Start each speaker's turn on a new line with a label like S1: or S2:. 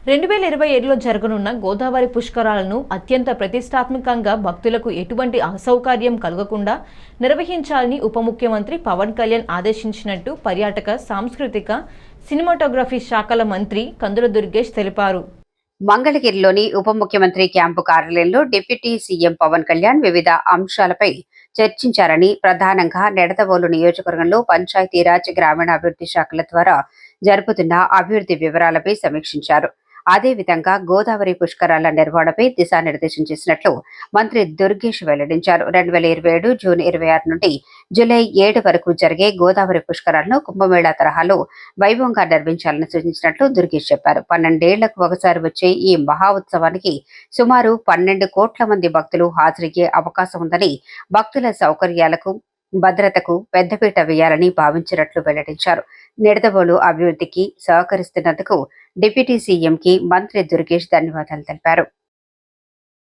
S1: 2027లో జరగనున్న గోదావరి పుష్కరాలను అత్యంత ప్రతిష్టాత్మకంగా భక్తులకు ఎటువంటి అసౌకర్యం కలగకుండా నిర్వహించాలని ఉప ముఖ్యమంత్రి పవన్ కళ్యాణ్ ఆదేశించినట్టు పర్యాటక, సాంస్కృతిక, సినిమాటోగ్రఫీ శాఖల మంత్రి కందుల దుర్గేష్ తెలిపారు.
S2: మంగళగిరిలోని ఉప ముఖ్యమంత్రి క్యాంపు కార్యాలయంలో డిప్యూటీ సీఎం పవన్ కళ్యాణ్ వివిధ అంశాలపై చర్చించారని, ప్రధానంగా నిడదవోలు నియోజకవర్గంలో పంచాయతీరాజ్, గ్రామీణాభివృద్ధి శాఖల ద్వారా జరుపుతున్న అభివృద్ధి వివరాలపై సమీక్షించారు. అదేవిధంగా గోదావరి పుష్కరాల నిర్వహణపై దిశానిర్దేశం చేసినట్లు మంత్రి దుర్గేష్ వెల్లడించారు. 2027 జూన్ 26 నుండి జూలై 7 వరకు జరిగే గోదావరి పుష్కరాలను కుంభమేళా తరహాలో వైభవంగా నిర్వహించాలని సూచించినట్లు దుర్గేష్ చెప్పారు. 12 ఏళ్లకు ఒకసారి వచ్చే ఈ మహా ఉత్సవానికి సుమారు 12 కోట్ల మంది భక్తులు హాజరయ్యే అవకాశం ఉందని, భక్తుల సౌకర్యాలకు, భద్రతకు పెద్దపీట వేయాలని భావించినట్లు వెల్లడించారు. నిడదవోలు అభివృద్ధికి సహకరిస్తున్నందుకు డిప్యూటీ సీఎంకి మంత్రి దుర్గేష్ ధన్యవాదాలు తెలిపారు.